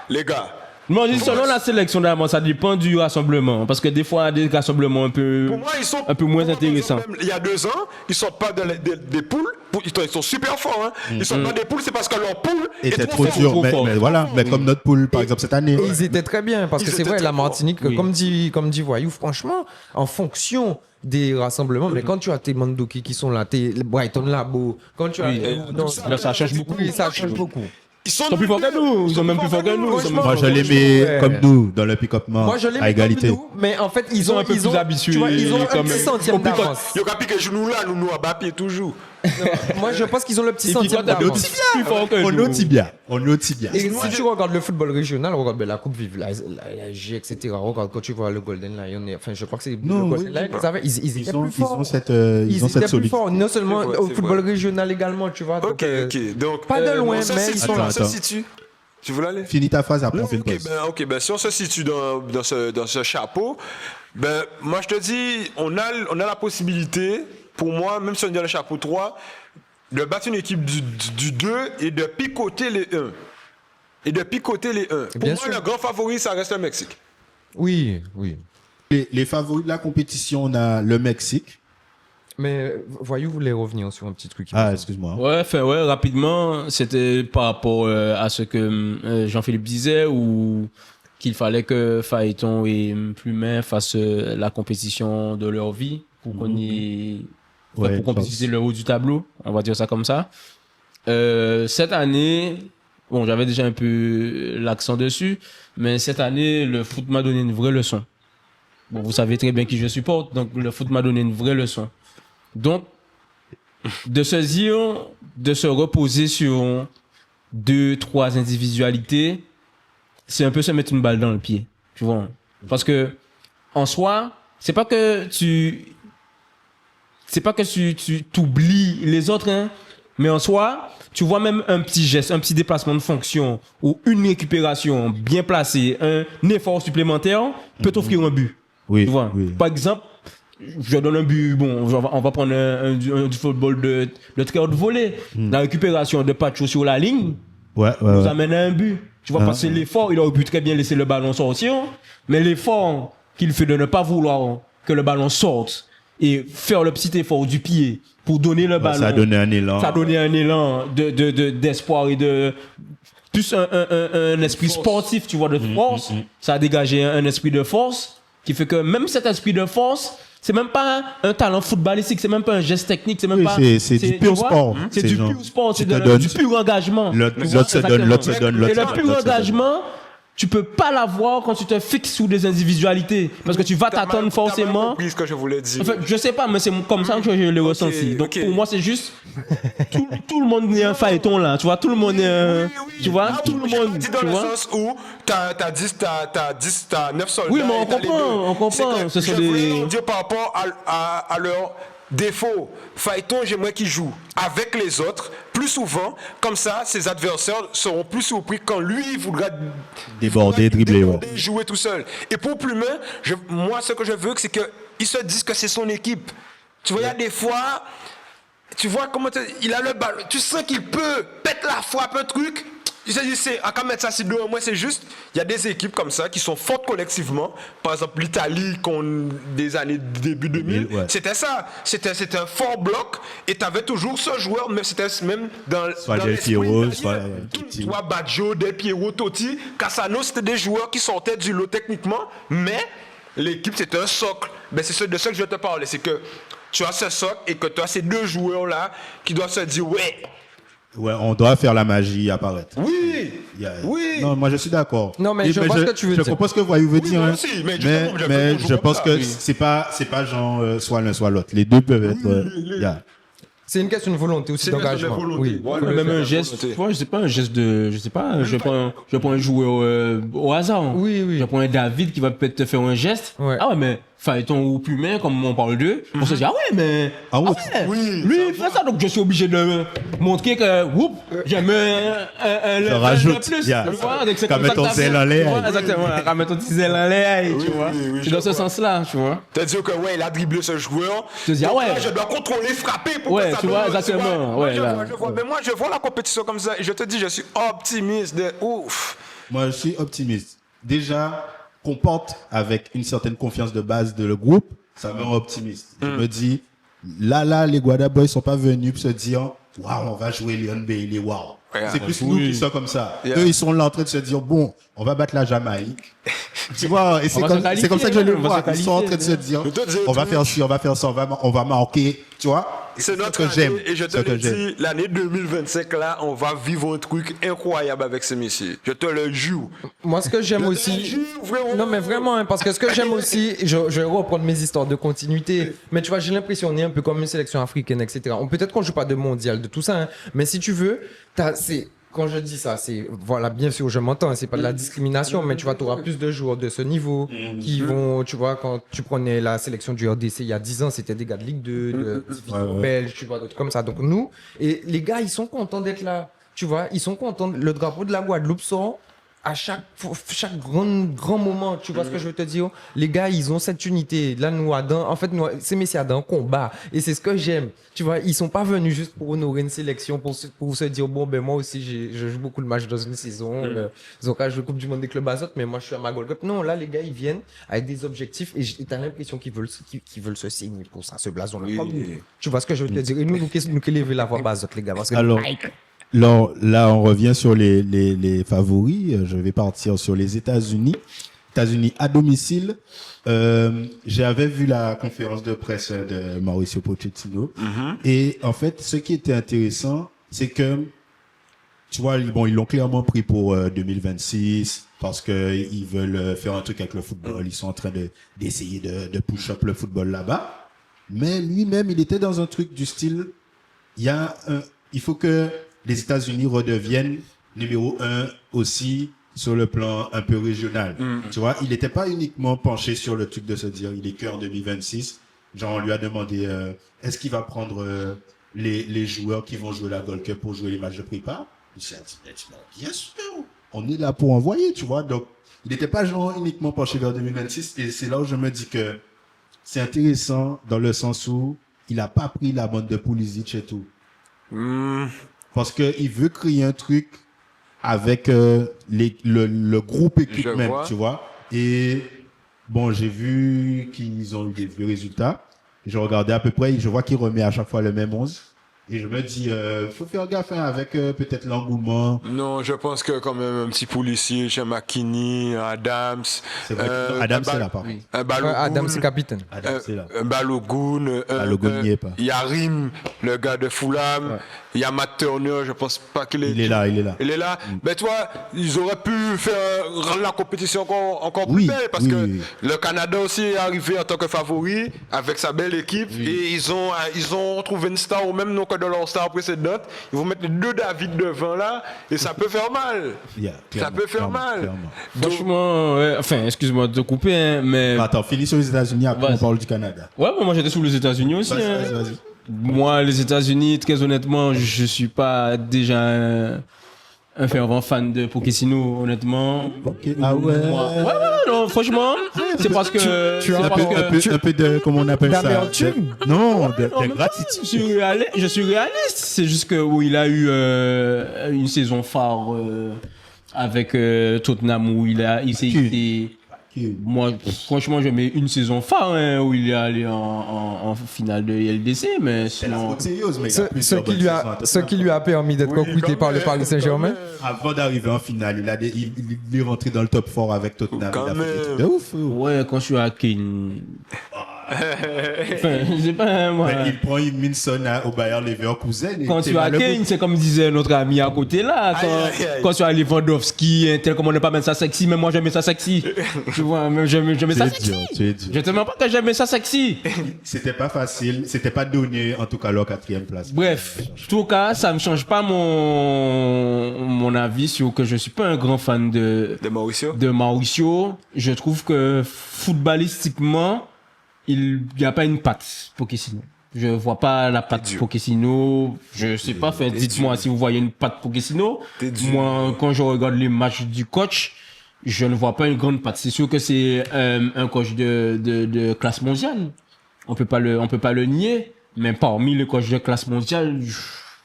Les gars, moi je dis selon la sélection d'abord, ça dépend du rassemblement. Parce que des fois, des rassemblements un peu, pour moi, ils sont un peu moins intéressants. même il y a 2 ans, ils sortent pas des poules. Ils sont super forts. Hein. Ils sortent pas des poules, c'est parce que leur poule Était est trop forte. dur, trop mais fort. voilà, mais comme notre poule, par exemple, cette année. Et ils étaient très bien, parce que Ils c'est étaient vrai, très la Martinique, forts. comme dit Voyou, franchement, en fonction des rassemblements, mais quand tu as tes Mandoki qui sont là, tes Brighton Labo, quand tu as... Oui, non, là, ça change beaucoup. oui, ça change beaucoup. Ils sont Ils sont plus forts que nous. Ils sont même plus forts que nous. Ils sont même Moi, je les mets comme nous, dans le picotement, Moi, je les à mets égalité. comme nous, mais en fait, ils sont ont un peu plus habitués, tu vois, ils ont un comme- petit centième au plus d'avance. Il y a qu'à piquer nous là, nous à bas pied toujours. Moi, je pense qu'ils ont le petit Ils centième picotent un peu d'avance. plus fort que On est au nous. tibia. On est au tibia. Et si tu regardes le football régional, regarde la Coupe Vive, la G, etc. Regarde quand tu vois le Golden Lion, enfin, je crois que c'est Non, le oui, Golden Lion, ils étaient plus forts. Ils ont cette Ils étaient plus solidité. forts, non seulement C'est vrai, au c'est football vrai. régional également, tu vois. Ok, ok. Donc, Pas de loin, on se mais situe, ils sont là. on se situe. Tu veux l'aller? Finis ta phrase, après on fait une Ok, pause. ben, si on se situe dans ce chapeau, ben, moi je te dis, on a la possibilité, pour moi, même si on est dans le chapeau 3, de battre une équipe du 2 et de picoter les 1. Pour Bien moi, sûr. le grand favori, ça reste le Mexique. Oui. Les favoris de la compétition, on a le Mexique. Mais Voyou voulait revenir sur un petit truc. Ah, excuse-moi. Ouais, rapidement, c'était par rapport à ce que Jean-Philippe disait, ou qu'il fallait que Phaéton et Plumet fassent la compétition de leur vie pour qu'on y... Ouais, pour qu'on je puisse pense. viser le haut du tableau, on va dire ça comme ça. Cette année, bon, j'avais déjà un peu l'accent dessus, mais cette année, le foot m'a donné une vraie leçon. Bon, vous savez très bien qui je supporte, donc le foot m'a donné une vraie leçon. Donc, de se dire, de se reposer sur 2-3 individualités, c'est un peu se mettre une balle dans le pied, tu vois. Parce que, en soi, c'est pas que tu t'oublies les autres, hein, mais en soi, tu vois même un petit geste, un petit déplacement de fonction ou une récupération bien placée, un effort supplémentaire peut t'offrir un but. Oui, Tu vois. oui. Par exemple, je donne un but, bon, on va prendre du football de très haute volée. La récupération de Pacho sur la ligne nous amène à un but. Tu vois, parce que l'effort, il aurait pu très bien laisser le ballon sortir, mais l'effort qu'il fait de ne pas vouloir que le ballon sorte et faire le petit effort du pied pour donner le ballon. Ça a donné un élan. Ça a donné un élan d'espoir et de plus un esprit sportif, tu vois, de force. Ça a dégagé un esprit de force qui fait que même cet esprit de force, c'est même pas un talent footballistique, c'est même pas un geste technique, c'est même Oui, pas. c'est du tu pur vois, sport. C'est C'est du genre, pur sport, tu c'est te donnes- du pur engagement. L'autre Tu vois, se donne, l'autre se exactement. donne, l'autre Et se le donne, pur l'autre se donne. engagement, tu peux pas l'avoir quand tu te fixes sur des individualités. Parce que tu vas T'as t'attendre mal forcément. compris ce que je voulais dire. Enfin, je sais pas, mais c'est comme ça que je l'ai ressenti. Donc ok. pour moi, c'est juste. Tout le monde est un phaéton là. Tu vois, tout le monde est un. Tu vois, Ah, tout le j'ai monde. pas dit dans Tu le vois. sens où t'as 9 soldats. Oui, mais on et t'as les comprend, deux. on comprend. C'est que Ce sont je voulais des- leur dire par rapport à leur défaut. Phaéton, j'aimerais qu'il joue avec les autres plus souvent. Comme ça, ses adversaires seront plus surpris quand lui voudra Déborder, dribbler, ouais. jouer tout seul. Et pour Plumet, moi, ce que je veux, c'est qu'ils se disent que c'est son équipe. Tu vois, il y a des fois, tu vois comment il a le ballon. Tu sens qu'il peut pète la frappe, un truc. Il se dit, à quand mettre ça sur deux, moi, c'est juste. Il y a des équipes comme ça qui sont fortes collectivement. Par exemple, l'Italie, des années début 2000, ouais. c'était ça. C'était un fort bloc et tu avais toujours ce joueur, mais c'était même dans. Soit dans Del l'esprit Piero, italien. soit Tu vois, Baggio, Del Piero, Totti, Cassano, c'était des joueurs qui sortaient du lot techniquement, mais l'équipe, c'était un socle. Ben, c'est de ça que je vais te parler. C'est que tu as ce socle et que tu as ces deux joueurs-là qui doivent se dire, ouais. Ouais, on doit faire la magie apparaître. Oui, Il y a- oui. Non, moi je suis d'accord. Non, mais je vois ce que tu veux Je dire. comprends ce que Voyou veut dire. moi hein. aussi, mais justement, j'avais mais toujours je comme pense ça, que oui. c'est pas genre soit l'un soit l'autre. Les deux peuvent être. C'est une question de volonté aussi, C'est une question de d'engagement. volonté. Oui. Voilà. Même faire un la geste, volonté. tu vois, c'est pas un geste de, je sais pas, je prends un joueur au hasard. Oui, oui. Je prends un David qui va peut-être te faire un geste. Ouais. Ah ouais, mais Phaéton ou Plumet, comme on parle d'eux, on se dit, ah ouais, mais. Ah ouais. Oui, Lui, il fait ça, donc je suis obligé de montrer que, whoop, j'ai mis un level rajoute, de plus. yeah. Tu vois, donc c'est Qu'à comme ça mettre que ton t'as zèle fait. en l'air. Tu vois, exactement, qu'à mettre ton petit zèle en l'air, tu vois. oui, C'est je dans ce vois. sens-là, tu vois. C'est-à-dire que, ouais, il a dribblé ce joueur. te dis, ah Donc ouais. là, je dois contrôler, frapper pour Ouais, que ça tu vois, donne- exactement, Moi, ouais, je là. vois, je vois. Mais moi, je vois la compétition comme ça et je te dis, je suis optimiste de ouf. Moi, je suis optimiste. Déjà, qu'on porte avec une certaine confiance de base de le groupe, ça me rend optimiste. Je me dis, là, les Guada Boys sont pas venus pour se dire, waouh, on va jouer Leon Bailey, waouh. Ouais, C'est plus oui. nous qui sommes comme ça. Yeah. Eux, ils sont là en train de se dire, bon, on va battre la Jamaïque. Tu vois, et c'est va comme, se qualifier, c'est comme ça que je le on va vois. se Ils sont en train de qualifier, se dire, Je te dis, on va tu- faire ci, on va faire ça, on va marquer, tu vois. Et C'est ce notre que j'aime. année et je te Ce que le j'aime. dis, l'année 2025 là, on va vivre un truc incroyable avec ces messieurs. Je te le jure. Moi, ce que j'aime Je te aussi. le jure, frérot. Non, mais vraiment, hein, parce que ce que j'aime aussi, je vais reprendre mes histoires de continuité. Mais tu vois, j'ai l'impression qu'on est un peu comme une sélection africaine, etc. Peut-être qu'on joue pas de mondial, de tout ça, hein, mais si tu veux, quand je dis ça, c'est, voilà, bien sûr, je m'entends, hein, c'est pas de la discrimination, mais tu vois, tu auras plus de joueurs de ce niveau qui vont, tu vois, quand tu prenais la sélection du RDC il y a 10 ans, c'était des gars de Ligue 2, de division belge, tu vois, d'autres comme ça. Donc nous, et les gars, ils sont contents d'être là, tu vois, ils sont contents. Le drapeau de la Guadeloupe sort à chaque grand moment, tu vois ce que je veux te dire? Les gars, ils ont cette unité. Là, nous, Adam, en fait, nous, ces messieurs Adam combat. Et c'est ce que j'aime. Tu vois, ils sont pas venus juste pour honorer une sélection, pour se dire, bon, ben, moi aussi, je joue beaucoup de matchs dans une saison. Ils ont qu'à jouer Coupe du Monde des clubs azotes, mais moi, je suis à ma Gold Cup. Non, là, les gars, ils viennent avec des objectifs et t'as l'impression qu'ils veulent se signer pour ça, ce blason-là. Oui. Comme nous. Tu vois ce que je veux te dire? Et nous qui lever la voix bazote, les gars. Parce que Alors, là, on revient sur les favoris. Je vais partir sur les États-Unis. États-Unis à domicile. J'avais vu la conférence de presse de Mauricio Pochettino. Et en fait, ce qui était intéressant, c'est que, tu vois, bon, ils l'ont clairement pris pour 2026 parce que ils veulent faire un truc avec le football. Ils sont en train d'essayer de push up le football là-bas. Mais lui-même, il était dans un truc du style, il faut que les États-Unis redeviennent numéro 1 aussi sur le plan un peu régional. Tu vois, il n'était pas uniquement penché sur le truc de se dire, il est qu'en 2026. Genre, on lui a demandé, est-ce qu'il va prendre les joueurs qui vont jouer la Gold Cup pour jouer les matchs de prépa? Il s'est dit, bien sûr, on est là pour envoyer, tu vois. Donc, il n'était pas genre uniquement penché vers 2026. Et c'est là où je me dis que c'est intéressant dans le sens où il n'a pas pris la bande de Pulisic et tout. Parce qu'il veut créer un truc avec le groupe équipe Je même, vois. tu vois. Et bon, j'ai vu qu'ils ont eu des résultats. Je regardais à peu près, je vois qu'il remet à chaque fois le même 11. Et je me dis, faut faire gaffe hein, avec peut-être l'engouement. Non, je pense que quand même un petit policier chez McKinney, Adams. C'est vrai que Adam, c'est là, par contre. Un Balogun. Adam, c'est capitaine. Adam, c'est là. Un Balogun. Balogun n'y est pas. Yarim, le gars de Fulham. Il y a Matt Turner, je pense pas qu'il est. Il est là. Il est là. Mais tu vois, ils auraient pu rendre la compétition encore Oui, plus belle parce oui, que oui. le Canada aussi est arrivé en tant que favori avec sa belle équipe et ils ont trouvé une star au même nom que dans leur star précédente. Ils vont mettre les deux David devant là et ça peut faire mal. Yeah, Ça clairement, peut faire clairement, mal. clairement. Franchement, ouais, enfin, excuse-moi de te couper, hein, mais. Attends, finis sur les États-Unis, après Vas-y. on parle du Canada. Ouais, moi j'étais sous les États-Unis aussi. Vas-y, hein. vas-y. Moi, les États-Unis, très honnêtement, je suis pas déjà un fervent fan de Pochettino, honnêtement. Ok. Ah ouais. Ouais, non, franchement, c'est parce que. c'est Un parce peu, que- un peu de, comment on appelle ça? D'amertume. Non, Non, de même pas. gratitude. Je suis réaliste. C'est juste que où il a eu une saison phare avec Tottenham où il s'est été. Moi, franchement, je mets une saison phare hein, où il est allé en finale de LDC, mais C'est la sinon. faute sérieuse, mais il y Ce, a ce plusieurs qui bonnes lui saisons a, à ce qui lui a permis d'être recruté par le Paris Saint-Germain. Avant d'arriver en finale, il est rentré dans le top 4 avec Tottenham. Quand Il a fait des même. trucs de ouf. Ouais, quand je suis à Kane. Enfin, je sais pas, moi. Ben, il prend une Minson au Bayer Leverkusen. Quand tu as Kane, c'est comme disait notre ami à côté là. Quand tu as Lewandowski, tel comme on ne pas mettre ça sexy, mais moi j'aimais ça sexy. Tu vois, mais j'aimais ça sexy. Tu es dur. Je te mens pas que j'aimais ça sexy. C'était pas facile, c'était pas donné, en tout cas, leur 4e place. Bref, en tout cas, ça ne change pas mon avis sur que je suis pas un grand fan De Mauricio. de Mauricio. Je trouve que footballistiquement, il n'y a pas une patte Pochettino. Je vois pas la patte Pochettino. Je sais pas, dites-moi si vous voyez une patte Pochettino. Moi, quand je regarde les matchs du coach, je ne vois pas une grande patte. C'est sûr que c'est un coach de classe mondiale. On peut pas le nier. Mais parmi les coachs de classe mondiale,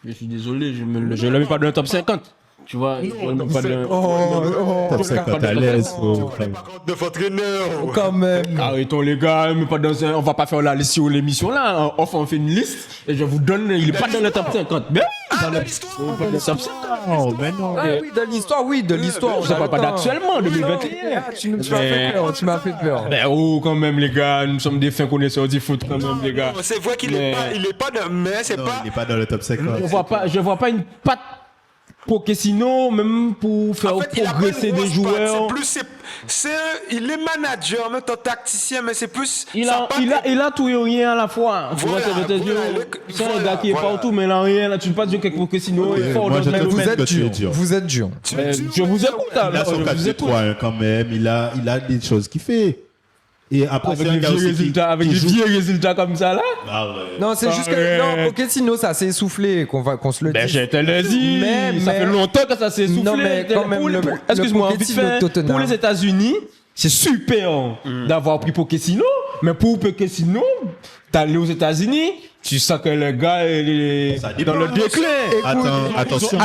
je suis désolé, je ne le mets pas dans le top 50. Tu vois, Top 50 à l'aise. De votre entraîneur. Quand même. Arrêtons les gars, mais pas on va pas faire la liste sur l'émission là. Enfin, on fait une liste et je vous donne, il est pas dans le top 50. Mais dans le top 50. Oh, mais non. Ah oui, de l'histoire. Je parle pas d'actuellement, 2021. Tu m'as fait peur. Mais oh, quand même les gars, nous sommes des fins connaisseurs du foot quand même les gars. C'est vrai qu'il est pas de, mais c'est Non, pas. il n'est pas dans le top 50. Je vois pas une patte Pochettino, même pour faire En fait, il a pas progresser une des grosse joueurs. patte, il est manager, en même temps tacticien, mais c'est plus. Il a tout et rien à la fois. Tu vois, Voilà, ça veut te dire, c'est un gars qui est partout, mais il a rien. Là, tu ne peux pas dire que Pochettino est fort moi, dans je le trouve domaine. que tu es dur. Vous êtes dur. Je vous écoute Il a alors. son Je vous écoute. 4-3 quand même. Il a des choses qu'il fait. Et après, Avec c'est un des gars vieux aussi résultats, avec des joue. vieux résultats comme ça là. Ah ouais. Non, c'est juste que non, Pochettino, ça s'est essoufflé, qu'on se le Ben, dise. je te le dis. Ça fait longtemps que ça s'est essoufflé. Non, mais quand même, Excuse-moi, le vite Pochettino fait. de Tottenham. Pour les États-Unis, c'est super d'avoir pris Pochettino. Mais pour Pochettino, t'allais aux États-Unis, tu sens que le gars est Ça dans dépend. le déclin. Attention.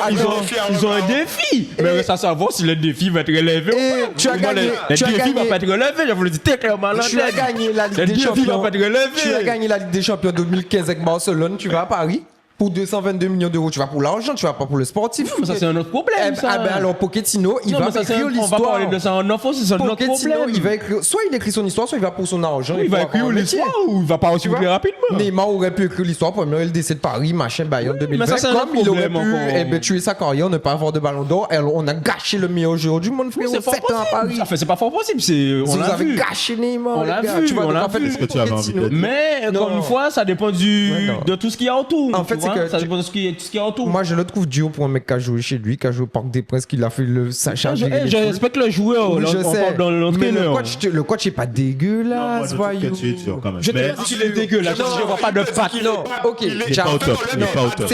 Ils ont un défi. Mais ça savoir si le défi va être relevé ou pas. tu as Moi, gagné, Le tu as défi gagné. va pas être relevé. Je vous le dis très clairement. Tu as gagné la Ligue Le des défi va Champions. pas être relevé. Tu as gagné la Ligue des Champions 2015 avec Barcelone. Tu vas à Paris pour 222 millions d'euros. Tu vas pour l'argent, tu vas pas pour le sportif. Mais ça, c'est un autre problème. Ça. Ah ben alors Pochettino, il Non, va mais ça, écrire on va l'histoire. parler de ça en enfant, c'est ça notre Pochettino, problème. il va écrire, soit il écrit son histoire, soit il va pour son argent. Il va écrire l'histoire ou il va pas aussi vois? rapidement. Neymar aurait pu écrire l'histoire pour le décès de Paris, machin, Bayern 2020. mais ça, c'est un Comme autre il aurait pu problème tuer sa carrière, ne pas avoir de ballon d'or. Alors, on a gâché le meilleur joueur du monde, frérot. C'est pas 7 ans à Paris. possible. Enfin, c'est pas fort possible. On Vous l'a avez vu. gâché Neymar. On les l'a gars. vu, Tu vois, on donc, l'a en fait, vu. Est-ce que tu avais envie de dire? Mais Non. encore une fois, ça dépend Ouais, non. de tout ce qu'il y a autour. En fait, tu c'est vois. que ça tu- dépend de tout ce qu'il y a autour. Moi, je le trouve dur pour un mec qui a joué chez lui, qui a joué au Parc des Princes, qui a fait sa charge. Je respecte le joueur. Oui, là, je on sais. parle dans Mais l'entraîneur. le coach est pas Non, moi, dégueulasse, je trouve que voyou. tu es dur quand même. Je te Mais dis qu'il est dégueulasse. Je vois pas de patte. Non, ok. il est pas au top. Il est pas au top.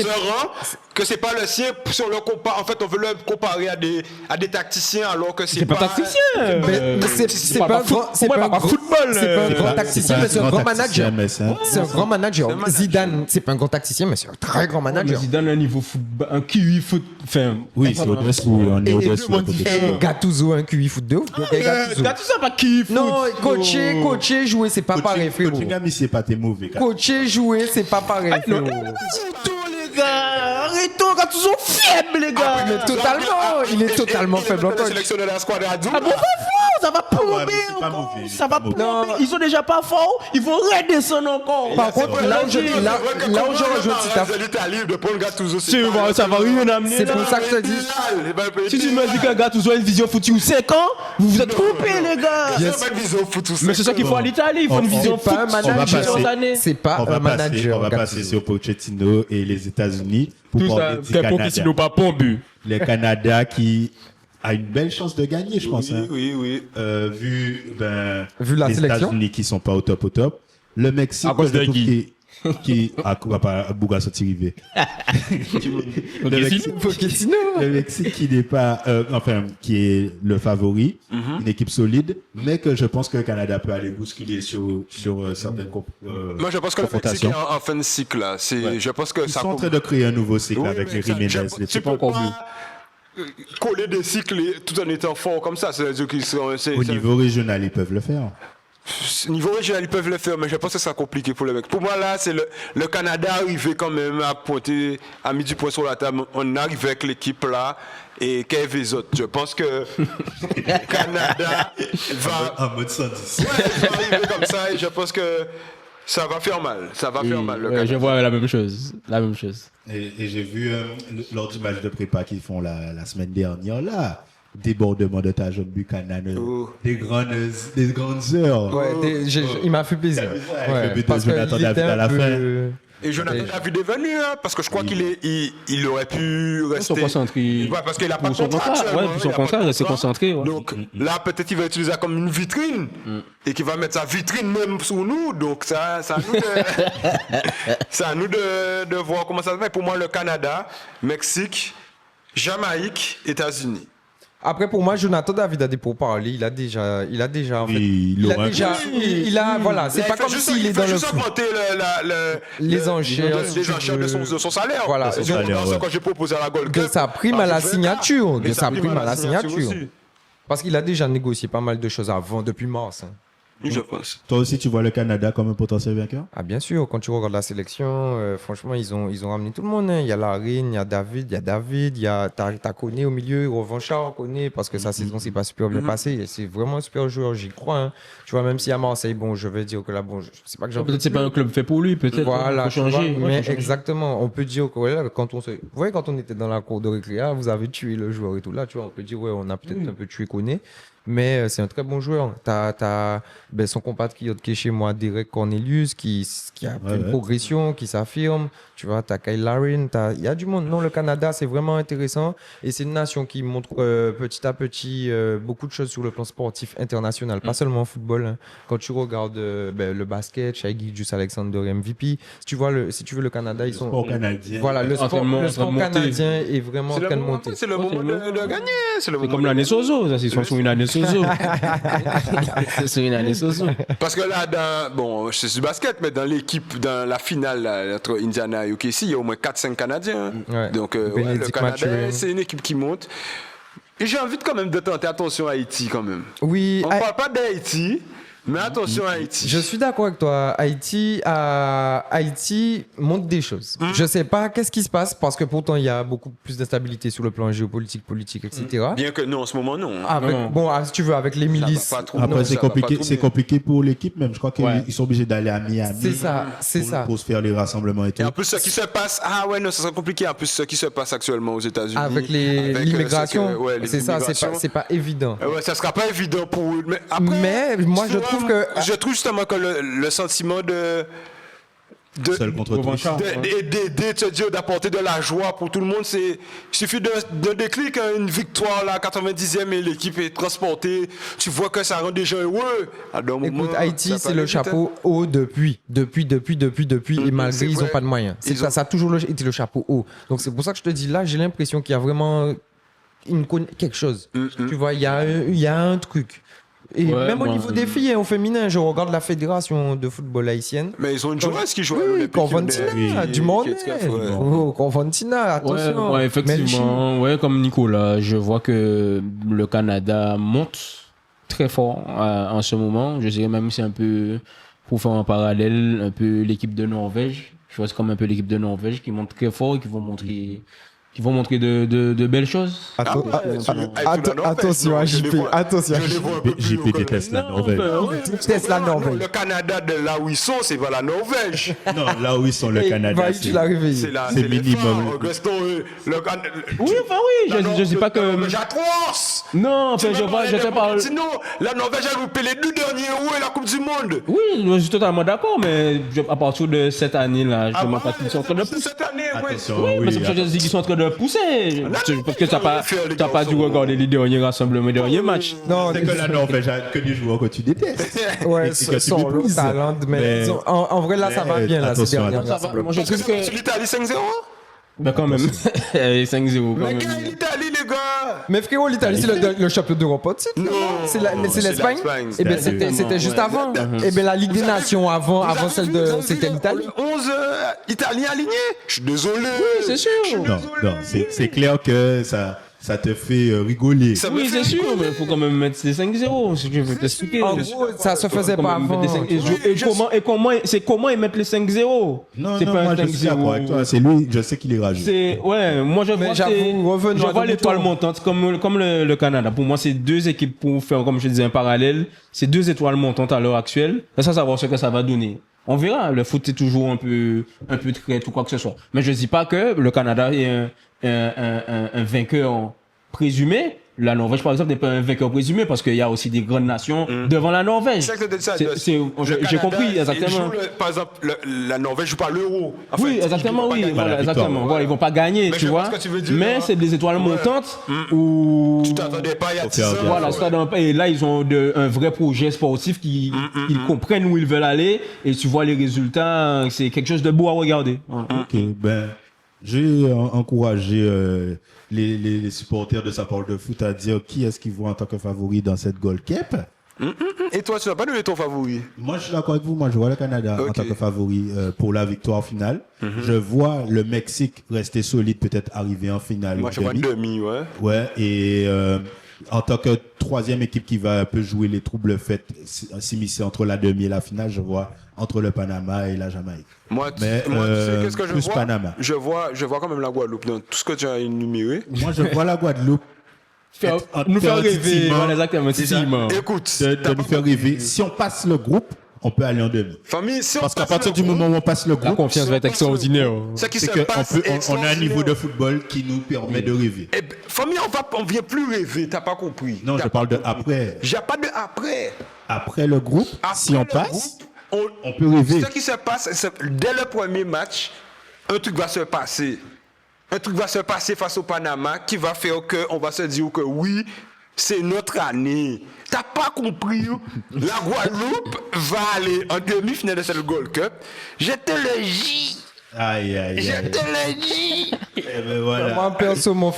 Que c'est pas le sien, si on le compare, en fait, on veut le comparer à des tacticiens, alors que C'est pas tacticien. Mais c'est pas un grand, c'est pas un grand football. c'est pas un C'est grand pas- tacticien, c'est mais c'est un pas grand tacticien, manager. mais c'est un- C'est un grand manager. Zidane, c'est pas un grand tacticien, mais c'est un très grand Mais manager. Zidane a un niveau football, un QI foot. Enfin, Oui, c'est au-dessus. On est au-dessus. Et Gattuso, un QI foot de ouf. Donc, Gattuso. Gattuso, ça pas QI foot. Non, coacher, jouer, c'est pas pareil, frérot. Coaching, c'est pas tes mauvais. Coacher, jouer, c'est pas pareil, frérot. Les gars, arrêtons, Gattuso faible, les gars. Mais totalement, il est totalement faible en coach. Sélectionné la squad à Ah bon, ça va plomber mais c'est pas encore. mauvais, Ça va c'est pas plomber. mauvais. Ils sont déjà pas forts, ils vont redescendre encore. Par contre, là où je rejoins Tita, l'Italie de prendre Gattuso, Ça va rien amener. c'est pour là. ça que je te dis. Si tu me dis qu'un Gattuso a une vision foot ou 5 ans, vous vous êtes trompés, les gars. Mais c'est ça qu'il faut à l'Italie, il faut une vision C'est foot. pas un on va manager. passer. C'est pas un manager. On va passer Gattuso. sur Pochettino et les États-Unis pour Tout ça, parler du c'est pour Canada. Pochettino pas pombu. Le Canada qui a une belle chance de gagner, je pense. Hein. Oui. Vu la les sélection. États-Unis qui sont pas au top. Le Mexique, À cause je de trouve qui qui va pas Bouga sortir rivé. Le Mexique- Pochettino. Le Mexique qui n'est pas, qui est le favori, une équipe solide, mais que je pense que le Canada peut aller bousculer sur certaines Moi, je pense que le Mexique est en fin de cycle, là. Je pense que Ils ça sont en train de créer un nouveau cycle avec les Jiménez, les tu peux pas coller des cycles tout en étant fort comme ça. C'est-à-dire qu'ils sont, Au niveau régional, ils peuvent le faire. niveau régional, ils peuvent le faire, mais je pense que c'est compliqué pour les mecs. Pour moi, là, c'est le Canada arrivé quand même à pointer, à mis du poing sur la table. On arrive avec l'équipe là. et qu'est-ce les autres. Je pense que le Canada va... En mode 110. Ouais, il va arriver comme ça et je pense que ça va faire mal. Ça va faire mal, le Ouais, Canada. je vois la même chose. La même chose. Et j'ai vu lors du match de prépa qu'ils font la semaine dernière, là, débordement de Tajon Buchanan, Oh. des grandes heures. Ouais, il m'a fait plaisir. Avec le but de Jonathan David à la fin. Et Jonathan David est venu, hein, parce que je crois qu'il aurait pu Ils rester. sont concentrés. Ouais, parce qu'il n'a pas de Pour son contrat. contrat, actuellement, ouais, pour son il a pas de contrat, il reste contrat. concentré, ouais. Donc là, peut-être il va utiliser ça comme une vitrine et qu'il va mettre sa vitrine même sous nous. Donc ça, c'est à nous c'est à nous de voir comment ça se fait. Pour moi, le Canada, Mexique, Jamaïque, États-Unis. Après, pour moi, Jonathan David a des pourparlers. Il a déjà, en fait. Voilà, c'est Là, pas il fait comme juste- s'il est dans Il fait le juste foot. augmenter Les enchères, si les tu enchères veux. de son salaire. Voilà, C'est de- ça, salaire, ouais. quand j'ai proposé à la Gold De Cup, sa prime à la signature. Mais De sa prime à la signature. aussi. Parce qu'il a déjà négocié pas mal de choses avant, depuis mars. Hein. Oui, je pense. Toi aussi, tu vois le Canada comme un potentiel vainqueur? Ah bien sûr, quand tu regardes la sélection, franchement, ils ont ramené tout le monde. Hein. Il y a Larine, il y a David, t'as Koné au milieu, Revanchard, Koné, parce que sa saison s'est pas super bien passée. Et c'est vraiment un super joueur, j'y crois. Hein. Tu vois, même si à Marseille, bon, je vais dire que là, bon, je sais pas que j'ai Peut-être c'est pas un club fait pour lui, peut-être. Voilà, Faut tu vois, changer. Ouais, mais faut changer. exactement, on peut dire que ouais, là, vous voyez, quand on était dans la cour de récréa, vous avez tué le joueur et tout là, tu vois, on peut dire ouais, on a peut-être un peu tué Koné, mais c'est un très bon joueur. T'as son compatriote qui est chez moi, Derek Cornelius, qui a fait une progression, qui s'affirme. Tu vois, t'as Kyle Larin, il y a du monde. Non, le Canada, c'est vraiment intéressant et c'est une nation qui montre petit à petit beaucoup de choses sur le plan sportif international, pas seulement au football. Hein. Quand tu regardes le basket, Shai Gilgeous-Alexander MVP, si tu veux le Canada, ils sont Sport canadien. voilà, le sport monter. canadien est vraiment en train de monter. C'est le moment de gagner. C'est le C'est moment comme de l'année gagner. Sozo, ça, c'est sur une année Sozo. C'est sur une année Sozo. Parce que là, bon, c'est du basket, mais dans l'équipe, dans la finale là, entre Indiana et OKC, il y a au moins 4-5 Canadiens. Ouais. Donc, le Benedict Canada, Mathurin. c'est une équipe qui monte. Et j'ai envie quand même de tenter attention à Haïti quand même. Oui, On ne parle pas d'Haïti, mais attention à Haïti. je suis d'accord avec toi. Haïti montre des choses. Je sais pas qu'est-ce qui se passe parce que pourtant il y a beaucoup plus d'instabilité sur le plan géopolitique, politique, etc. Bien que non, en ce moment, non. Non. Bon, si tu veux, avec les milices. pas trop. Après, Non, c'est ça va compliqué, pas c'est trop compliqué pour l'équipe même. Je crois qu'ils Ouais. sont obligés d'aller à Miami. C'est ça, c'est pour, ça. pour se faire les rassemblements et tout. Et en plus, ce qui se passe, ah ouais, non, ça sera compliqué. En plus, ce qui se passe actuellement aux États-Unis. Avec avec, l'immigration, ce que- ouais, c'est ça, l'immigration. c'est pas évident. Ouais, ça sera pas évident pour eux. Mais, après, Mais moi, je trouve que Je trouve justement que le sentiment Seul contre tous. Revanchard. d'aider, de se dire, d'apporter de la joie pour tout le monde, il suffit d'un déclic, hein, une victoire là, 90e et l'équipe est transportée. Tu vois que ça rend des gens heureux. Alors, écoute, Haïti, c'est le chapeau haut depuis. Et malgré, c'est ils n'ont vrai. pas de moyens. Ils ont- Ça a toujours été le chapeau haut. Donc, c'est pour ça que je te dis, là, j'ai l'impression qu'il y a vraiment quelque chose. Tu vois, il y a un truc. Et Ouais, même au moi, niveau des filles, hein, au féminin, je regarde la fédération de football haïtienne. Mais ils ont une joueuse qui joue à Oui, l'Olympique. Conventina, qui- du monde. qui est très fort, ouais. Oh, Conventina, Ouais, attention. ouais, effectivement. Ouais, comme Nicolas, je vois que le Canada monte très fort en ce moment. Je dirais même c'est un peu, pour faire un parallèle, un peu l'équipe de Norvège. Je vois c'est comme un peu l'équipe de Norvège qui monte très fort et qui vont montrer de belles choses. Attention à je les JP, vois- attention à je les JP. vois un peu plus JP haut que déteste la le- Norvège. Teste la Non, Norvège. le Canada, de là où ils sont, c'est vers la Norvège. Non, là où ils sont, le Canada. Bah, tu l'as réveillé. C'est les minimum. phares, Augustin, le Oui, enfin oui, je dis pas que. Norvège atroce. Non, enfin, je te parle. Sinon, la Norvège a loupé les 2 derniers euros et la Coupe du Monde. Oui, je suis totalement d'accord, mais à partir de cette année-là, je demande pas qu'ils sont en train de pousser. Cette année, oui. Attention, Oui, mais c'est pour ça que je attention. dis qu'ils sont en train de pousser. Parce que t'as pas dû regarder les derniers rassemblements, les derniers matchs. Non, C'est que la Norvège a que des joueurs que tu détestes. ouais, Et que tu sans le méprises. talent, mais Mais- disons, en vrai, là, ça va bien, là, ces attention, derniers attention. rassemblements. Moi, je Parce que trouve c'est que. l'Italie 5-0. Ben, quand même. 5-0, quand Mais même. quelle l'Italie, les gars? Mais frérot, l'Italie, c'est le champion d'Europe au titre. Non. C'est C'est l'Espagne. l'Espagne. Eh bien, C'est c'était juste ouais. avant. Eh bien, la Ligue des Nations avant celle de. C'était l'Italie. 11 Italiens alignés. Je suis désolé. C'est sûr. Non, non, c'est clair que ça ça te fait rigoler. Ça me Oui, fait c'est sûr, rigoler. mais il faut quand même mettre ces 5-0, si je veux t'expliquer. En gros, ça se faisait pas avant. Comment ils mettent les 5-0? Non, C'est non, pas moi un je suis d'accord avec 5-0. toi. C'est lui, je sais qu'il est rageux. Ouais, moi je Mais vois, j'avoue, revenons je à vois nos l'étoile moutons. montante comme le Canada. Pour moi, c'est deux équipes pour faire, comme je disais, un parallèle. C'est deux étoiles montantes à l'heure actuelle. Reste à savoir ce que ça va donner. On verra. Le foot est toujours un peu traite ou quoi que ce soit. Mais je dis pas que le Canada est un vainqueur présumé. La Norvège, par exemple, n'est pas un vainqueur présumé parce qu'il y a aussi des grandes nations devant la Norvège. C'est exactement ça. J'ai compris, exactement. Par exemple, la Norvège joue pas l'euro. Enfin, Oui, exactement, oui, voilà, exactement. Voilà, ils vont pas gagner, Mais tu je vois vois. ce que tu veux dire, Mais là. c'est des étoiles montantes où Tu t'attendais pas il y a Faut 10 faire ans. gaffe. voilà, et là ils ont un vrai projet sportif qui ils comprennent où ils veulent aller et tu vois les résultats, c'est quelque chose de beau à regarder. Ok, ben, j'ai encouragé les supporters de sa parole de foot à dire qui est-ce qu'ils voient en tant que favori dans cette Gold Cup. Et toi, tu n'as pas donné ton favori. Moi, je suis d'accord avec vous. Moi, je vois le Canada en Ok. tant que favori pour la victoire finale. Je vois le Mexique rester solide, peut-être arriver en finale. Moi, ou je vois une demi. demi, ouais. Ouais, et en tant que troisième équipe qui va un peu jouer les troubles faits, s'immiscer entre la demi et la finale, je vois entre le Panama et la Jamaïque. Moi, Mais, tu sais qu'est-ce que je plus vois Panama. Je vois quand même la Guadeloupe dans tout ce que tu as énuméré. Moi, je vois la Guadeloupe Nous faire rêver, titillement. voilà, exactement, titillement. Écoute, de t'as nous pas faire compris. rêver. Si on passe le groupe, on peut aller en demi. Famille, si on Parce qu'à passe partir le du groupe, moment où on passe le La groupe, confiance va être extraordinaire. ce qui c'est se qu'on passe peut, est on a un niveau extraordinaire. de football qui nous permet de rêver. Eh ben, famille, on vient plus rêver, t'as pas compris. Non, T'as je pas parle de compris. après. J'ai pas de après. Après le groupe, Après si on le passe, groupe, on peut rêver. Ce qui se passe, dès le premier match, un truc va se passer. Un truc va se passer face au Panama qui va faire qu'on va se dire que oui, c'est notre année. T'as pas compris? Hein? La Guadeloupe va aller en demi-finale de cette Gold Cup. Je te le dis. Aïe, aïe, Je aïe. te le dis. Eh ben voilà. Moi, perso, mon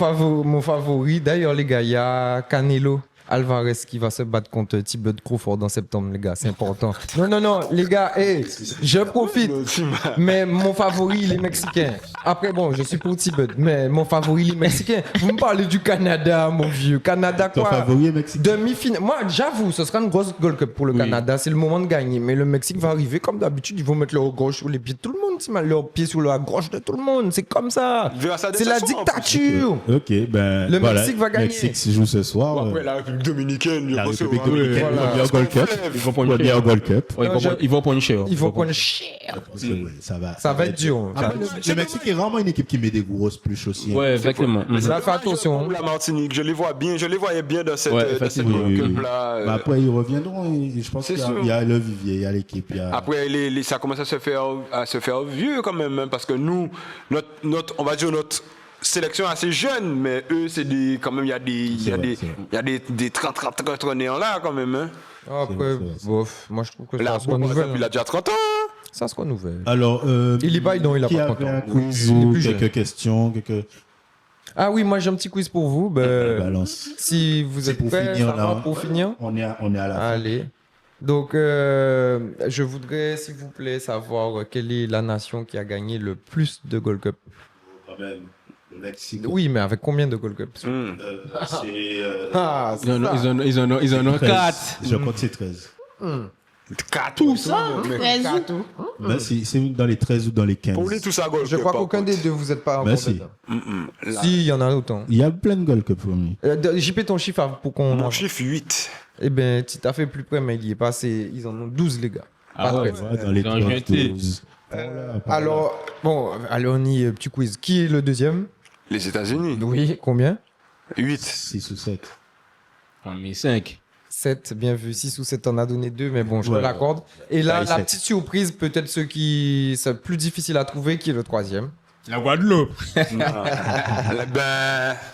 favori, d'ailleurs, les gars, il y a Canelo Alvarez qui va se battre contre Thibaut Crawford en septembre, les gars, c'est important. Non, les gars, je profite, mais mon favori, il est mexicain. Après, bon, je suis pour Thibaut, mais mon favori, il est mexicain. Vous me parlez du Canada, mon vieux. Canada, Ton quoi? favori est mexicain. Demi-finale. Moi, j'avoue, ce sera une grosse Gold Cup pour le Canada. C'est le moment de gagner. Mais le Mexique va arriver comme d'habitude. Ils vont mettre leur gauche sur les pieds de tout le monde. Ils mettent leurs pieds sur la gauche de tout le monde. C'est comme ça. Il verra ça de C'est la toute façon, en dictature. Ok, ben Le voilà. Mexique va gagner. Mexique joue ce soir. Après, la République dominicaine, La je pense République que- dominicaine, voilà. première Gold Cup. Ils vont prendre une Première cher. Gold Cup. Ouais, ils vont prendre une cher. Ils vont prendre cher. Ouais, ça va. Ça va être dur. Après, le Mexique est vraiment une équipe qui met des grosses pluches aussi. Ouais, exactement. Là, fais attention. La Martinique, je les voyais bien dans cette, Ouais, dans cette effectivement. Gold Oui, Cup oui. là. Mais après, ils reviendront. Et je pense C'est qu'il y a- sûr. il y a le vivier, il y a l'équipe. il y a- Après, ça commence à se faire vieux quand même, hein, parce que nous, on va dire notre sélection est assez jeune, mais eux, c'est des, quand même, il y a des 30 néants là quand même. Hein. Après, c'est vrai. bof, moi je trouve que Là, ça se par exemple, il renouvelle. a déjà 30 ans. Hein. Ça se renouvelle. Alors, Il y va, non, il a qui pas avait 30 ans. un quiz Il est ou plus quelques jeune. questions, quelques Ah oui, moi j'ai un petit quiz pour vous. Ben, balances. si vous C'est êtes pour prêts, finir, ça là. va pour finir. On est à la fin. Allez. Donc, je voudrais, s'il vous plaît, savoir quelle est la nation qui a gagné le plus de Gold Cup. Quand même, le Mexique. Oui, mais avec combien de Gold Cup C'est Ah, c'est ça. Ils en ont 13. 4. Je compte c'est 13. Tout ça. Ben, c'est dans les 13 ou dans les 15. Pour lui, tout ça, Gold Je Cup, crois par qu'aucun contre. des deux, vous n'êtes pas Merci. encore dedans. Là, Si, il y en a autant. Il y a plein de Gold Cup pour lui. JP, ton chiffre pour qu'on... Mon chiffre 8. Eh bien, tu t'as fait plus près, mais il y est passé. Ils en ont 12, les gars. Ah Pas ouais. 13. Ouais, dans les Ils ont 12, jeté. 12. Alors, bon, allez, on y est, petit quiz. Qui est le deuxième? Les États-Unis. Oui, combien? 8. 6 ou 7. J'en ai 5. 7, bien vu. 6 ou 7, t'en as donné 2, mais bon, je te Ouais. l'accorde. Et là, Ouais, la sept. petite surprise, peut-être ceux qui... C'est plus difficile à trouver, qui est le troisième. La Guadeloupe.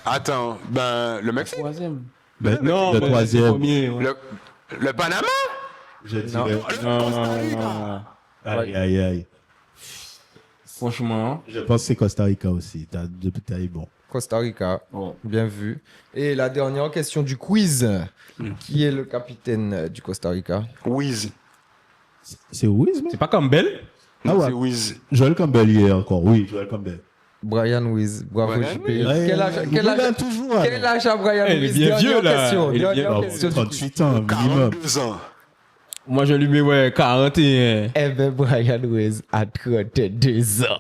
Attends, le Mexique. Troisième. Ben, Non, le mais troisième, premier, ouais. Le Panama. je dirais. Non. Aïe, aïe, aïe. Franchement. Je pense que c'est Costa Rica aussi. T'as eu bon. Costa Rica, Bon. bien vu. Et la dernière question du quiz. Qui est le capitaine du Costa Rica? Wiz. C'est Wiz, mais C'est pas Campbell? Ah ouais. C'est Wiz. Joel Campbell hier encore. Oui, Joel Campbell. Brian Wiz, bravo Brian JP. Wiz. Quel âge, quel âge, toujours. quel âge a Brian Il est Wiz? bien vieux, là. Question, Il est bien- dernière Oh, question du quiz. 38 ans minimum. 42 ans. Moi, je lui mets, ouais, 41. Eh ben, Brian Wiz a 32 ans.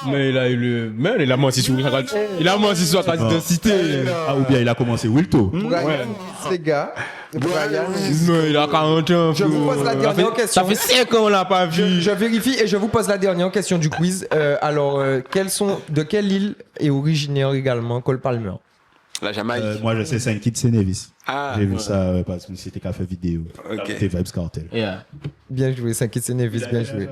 Mais il a menti sur sa carte d'identité. Ah, ou bien il a commencé Wilto. Brian Ouais. Wiz, les gars. Brian Wiz. Non, il a 40 ans. Je vous pose la dernière question. Ça fait 5 ans qu'on l'a pas vu. Je vérifie et je vous pose la dernière question du quiz. De quelle île est originaire également Cole Palmer? La Jamaïque. Moi, je sais, c'est un kid Nevis. Ah, J'ai vu ça parce que c'était qu'à faire vidéo. Ok. C'était Vibes Cartel. Yeah. Bien joué, Saint-Kitts Nevis, bien joué.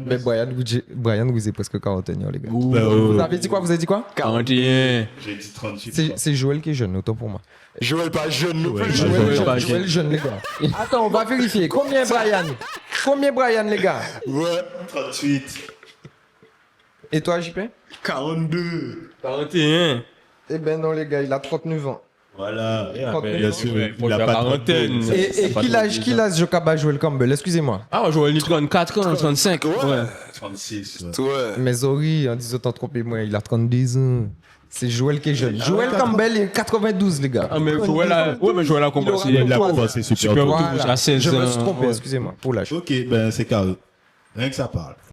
Mais Brian vous est presque quarantenaire, les gars. Vous avez dit quoi? Vous avez dit quoi? 41. J'ai dit 38. C'est Joël qui est jeune, autant pour moi. Joël pas jeune non plus. Joël jeune, les gars. Attends, on va vérifier. Combien Brian, les gars? Ouais. 38. Et toi, JP? 42. 41. Eh ben non, les gars, il a 39 ans. Voilà. mais Bien sûr, pour il a la pas quarantaine. de Et qui l'âge Jokaba Joël Campbell? Excusez-moi. Ah, Joël, il a 34 ans, 35. Ouais. 36. Ouais. Mais Zori, en disant tant trompé, moi, il a 32 ans. C'est Joël qui est jeune. Joël Campbell est 92, les gars. Ah, mais Joël a commencé. Il a commencé super tôt. à 16 Je me ans. suis trompé, Ouais. excusez-moi, pour l'âge. Ok, ben c'est carré. Rien que ça parle.